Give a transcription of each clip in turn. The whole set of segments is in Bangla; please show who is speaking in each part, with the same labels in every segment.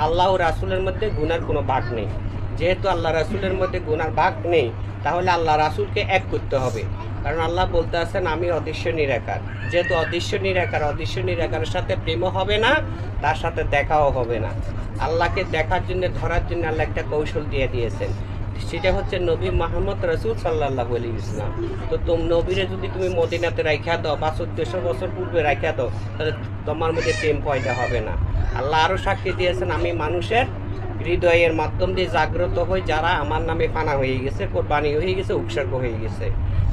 Speaker 1: আল্লাহ ও রাসূলের মধ্যে গুনার কোনো ভাগ নেই। যেহেতু আল্লাহ রাসূলের মধ্যে গুনার ভাগ নেই, তাহলে আল্লাহ রাসূলকে এক করতে হবে। কারণ আল্লাহ বলতে আছেন আমি অদৃশ্য নিরাকার। যেহেতু অদৃশ্য নিরাকারের সাথে প্রেমও হবে না, তার সাথে দেখাও হবে না। আল্লাহকে দেখার জন্য, ধরার জন্য আল্লাহ একটা কৌশল দিয়ে দিয়েছেন, সেটা হচ্ছে নবী মুহাম্মদ রাসূল সাল্লাল্লাহু আলাইহি ওয়াসাল্লাম। তো নবীরে যদি তুমি মদিনাতে রাখিয়া দাও বা 1400 বছর পূর্বে রাখিয়া দাও, তাহলে তোমার মধ্যে প্রেম পয়দা হবে না। আল্লাহ আরও সাক্ষী দিয়েছেন আমি মানুষের হৃদয়ের মাধ্যম দিয়ে জাগ্রত হই, যারা আমার নামে ফানা হয়ে গেছে, কোরবানি হয়ে গেছে, উৎসর্গ হয়ে গেছে,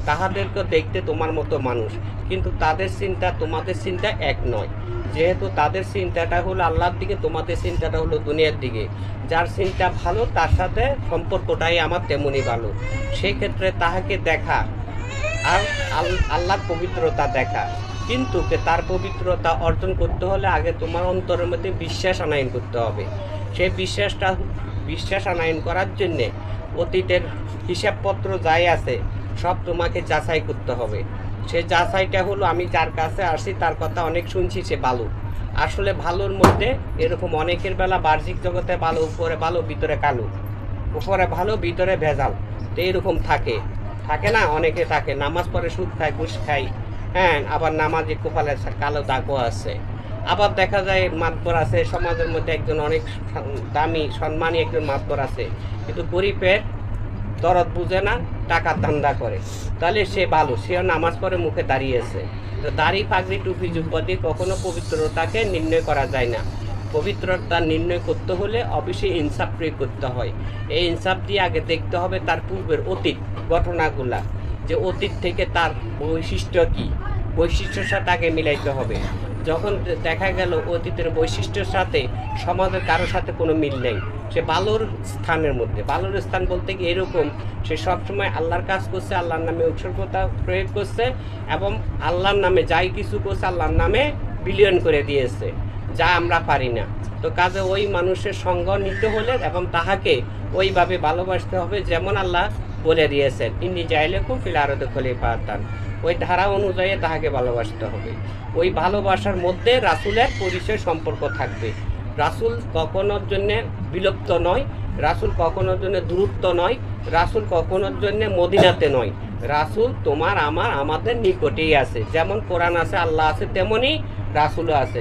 Speaker 1: তাহাদেরকে দেখতে তোমার মতো মানুষ, কিন্তু তাদের চিন্তা তোমাদের চিন্তা এক নয়। যেহেতু তাদের চিন্তাটা হলো আল্লাহর দিকে, তোমাদের চিন্তাটা হলো দুনিয়ার দিকে। যার চিন্তা ভালো তার সাথে সম্পর্কটাই আমার তেমনই ভালো। সেই ক্ষেত্রে তাহাকে দেখা আর আল্লাহর পবিত্রতা দেখা, কিন্তু তার পবিত্রতা অর্জন করতে হলে আগে তোমার অন্তরের মধ্যে বিশ্বাস আনায়ন করতে হবে। সেই বিশ্বাস আনায়ন করার জন্যে অতীতের হিসাবপত্র যাই আছে সব তোমাকে যাচাই করতে হবে। সে যাচাইটা হলো আমি যার কাছে আসি তার কথা অনেক শুনছি সে ভালো। আসলে ভালোর মধ্যে এরকম অনেকের বেলা বাহ্যিক জগতে ভালো, উপরে ভালো ভিতরে কালো, উপরে ভালো ভিতরে ভেজাল, তো এরকম থাকে না, অনেকে থাকে নামাজ পড়ে সুদ খায়, ঘুষ খায়, হ্যাঁ, আবার নামাজে কপালে কালো দাগও আছে। আবার দেখা যায় মাতবর আছে সমাজের মধ্যে একজন অনেক দামি সম্মানী একজন মাতবর আছে, কিন্তু গরিবের দরদ বুঝে না, টাকার ধান্দা করে, তাহলে সে ভালো, সেও নামাজ পড়ে মুখে দাঁড়িয়েছে। তো দাড়ি পাগড়ি টুপি জুব্বা দিয়ে কখনো পবিত্রতাকে নির্ণয় করা যায় না। পবিত্রতা নির্ণয় করতে হলে অবশ্যই ইনসাফ প্রয়োগ করতে হয়। এই ইনসাফ দিয়ে আগে দেখতে হবে তার পূর্বের অতীত ঘটনাগুলা, যে অতীত থেকে তার বৈশিষ্ট্য কী, বৈশিষ্ট্যের সাথে আগে মিলাইতে হবে। যখন দেখা গেল অতীতের বৈশিষ্ট্যের সাথে সমাজের কারোর সাথে কোনো মিল নেই, সে ভালোর স্থানের মধ্যে, ভালোর স্থান বলতে কি এরকম, সে সবসময় আল্লাহর কাজ করছে, আল্লাহর নামে উৎসর্গতা প্রয়োগ করছে, এবং আল্লাহর নামে যাই কিছু করছে আল্লাহর নামে বিলিয়ন করে দিয়েছে, যা আমরা পারি না। তো কাজে ওই মানুষের সঙ্গ নিতে হলে এবং তাহাকে ওইভাবে ভালোবাসতে হবে যেমন আল্লাহ বলে দিয়েছেন ইন্নী জাইলাকুম ফিল আরদি খলিফাতান, ওই ধারা অনুযায়ী তাহাকে ভালোবাসতে হবে। ওই ভালোবাসার মধ্যে রাসূলের পরিচয় সম্পর্ক থাকবে। রাসূল কখনোর জন্যে বিলুপ্ত নয়, রাসূল কখনোর জন্য দূরত্ব নয়, রাসূল কখনোর জন্য মদিনাতে নয়। রাসূল তোমার আমাদের নিকটেই আছে। যেমন কোরআন আছে, আল্লাহ আছে, তেমনই রাসূলও আছে।